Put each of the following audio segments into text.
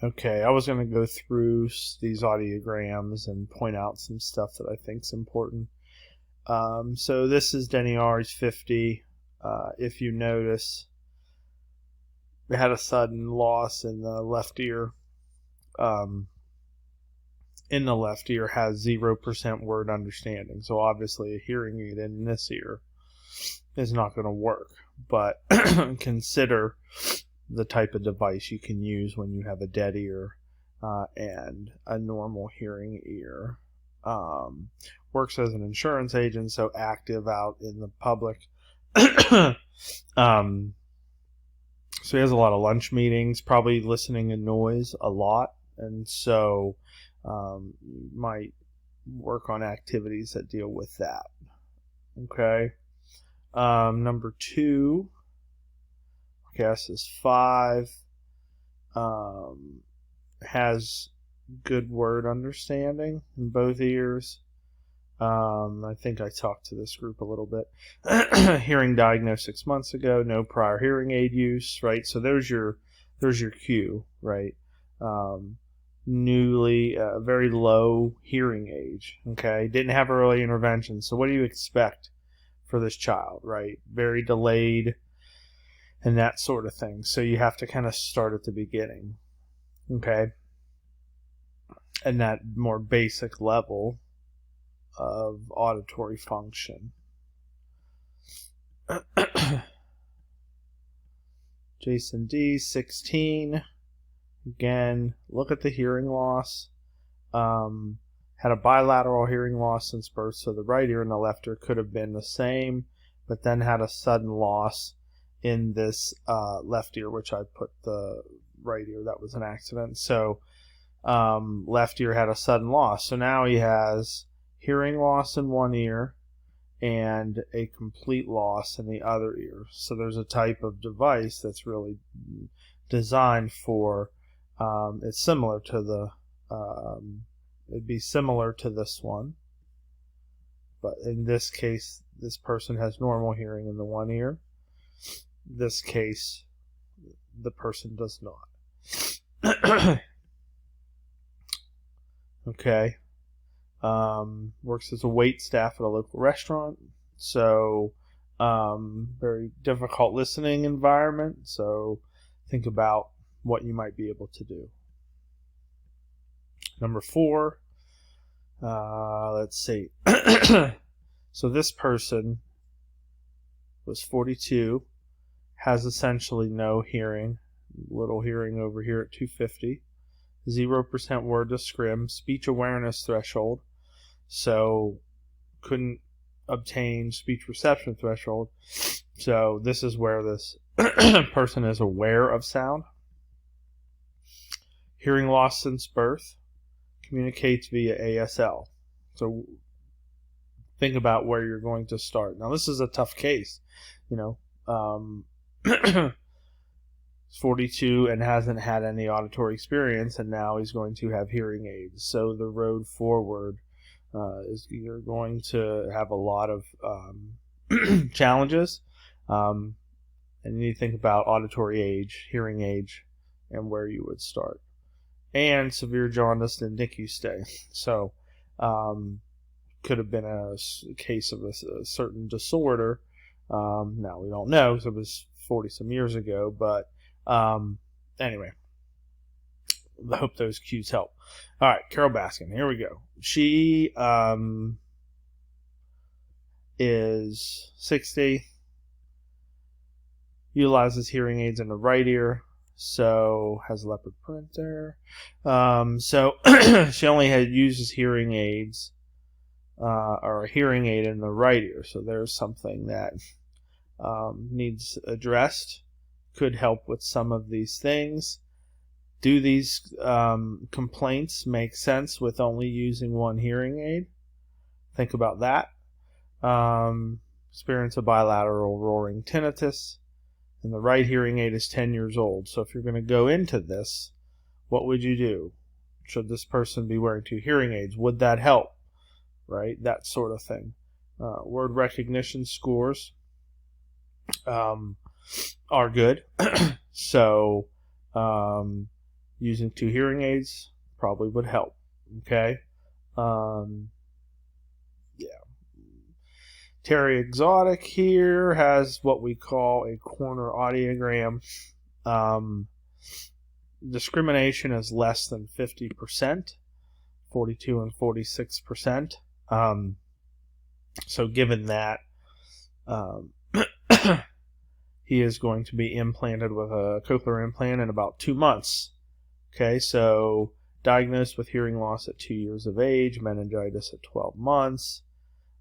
Okay, I was going to go through these audiograms and point out some stuff that I think is important. So this is Denny R's 50. If you notice, we had a sudden loss in the left ear. In the left ear has 0% word understanding. So obviously a hearing aid in this ear is not going to work. But consider the type of device you can use when you have a dead ear and a normal hearing ear. Works as an insurance agent, so active out in the public. So he has a lot of lunch meetings, probably listening to noise a lot, and so you might work on activities that deal with that. Okay. Number 2, Cass is 5, has good word understanding in both ears. I think I talked to this group a little bit. Hearing diagnosed 6 months ago, no prior hearing aid use, right? So there's your cue, right? Very low hearing age, okay? Didn't have early intervention. So what do you expect for this child, right? Very delayed and that sort of thing. So you have to kind of start at the beginning, okay? And that more basic level of auditory function. Jason D, 16. Again, look at the hearing loss. Had a bilateral hearing loss since birth, so the right ear and the left ear could have been the same, but then had a sudden loss in this left ear, which I put the right ear. That was an accident. So left ear had a sudden loss. So now he has hearing loss in one ear and a complete loss in the other ear. So there's a type of device that's really designed for, it's similar to the, it'd be similar to this one. But in this case, this person has normal hearing in the one ear. This case, the person does not. Okay. Works as a wait staff at a local restaurant. So, very difficult listening environment. So, think about what you might be able to do. Number 4. Let's see. So, this person was 42, has essentially no hearing, little hearing over here at 250. 0% word to scrim, speech awareness threshold, so couldn't obtain speech reception threshold. So this is where this person is aware of sound. Hearing loss since birth, communicates via ASL. So think about where you're going to start. Now this is a tough case, 42 and hasn't had any auditory experience, and now he's going to have hearing aids. So the road forward is you're going to have a lot of challenges, and you need to think about auditory age, hearing age, and where you would start. And severe jaundice and NICU stay. So could have been a case of a certain disorder. Now we don't know because it was 40 some years ago, but anyway, I hope those cues help. All right, Carol Baskin, here we go. She is 60, utilizes hearing aids in the right ear, so has leopard print there. So she only uses hearing aids or a hearing aid in the right ear, so there's something that needs addressed. Could help with some of these things. Do these complaints make sense with only using one hearing aid? Think about that. Experience a bilateral roaring tinnitus. And the right hearing aid is 10 years old. So if you're going to go into this, what would you do? Should this person be wearing 2 hearing aids? Would that help? Right? That sort of thing. Word recognition scores are good. So using 2 hearing aids probably would help. Okay. Yeah. Terry Exotic here has what we call a corner audiogram. Discrimination is less than 50%, 42 and 46%. So given that, he is going to be implanted with a cochlear implant in about 2 months. Okay, so diagnosed with hearing loss at 2 years of age, meningitis at 12 months,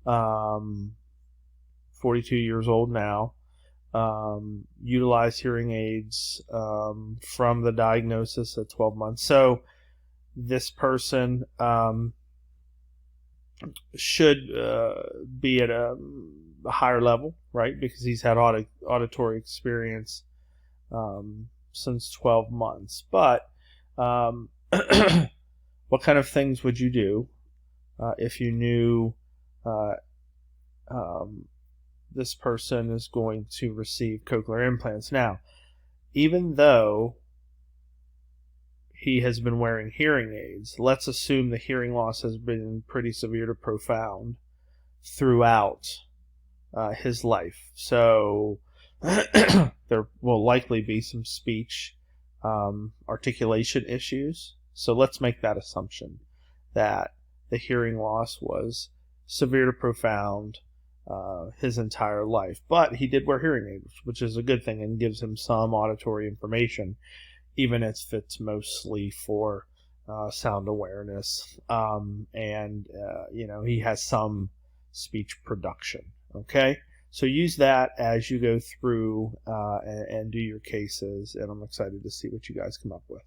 42 years old now, utilized hearing aids from the diagnosis at 12 months. So this person should be at a higher level, right? Because he's had auditory experience since 12 months. But what kind of things would you do if you knew this person is going to receive cochlear implants? Now, even though he has been wearing hearing aids, let's assume the hearing loss has been pretty severe to profound throughout his life. So there will likely be some speech articulation issues. So let's make that assumption that the hearing loss was severe to profound his entire life. But he did wear hearing aids, which is a good thing and gives him some auditory information, even if it's mostly for sound awareness. He has some speech production. Okay? So use that as you go through and do your cases, and I'm excited to see what you guys come up with.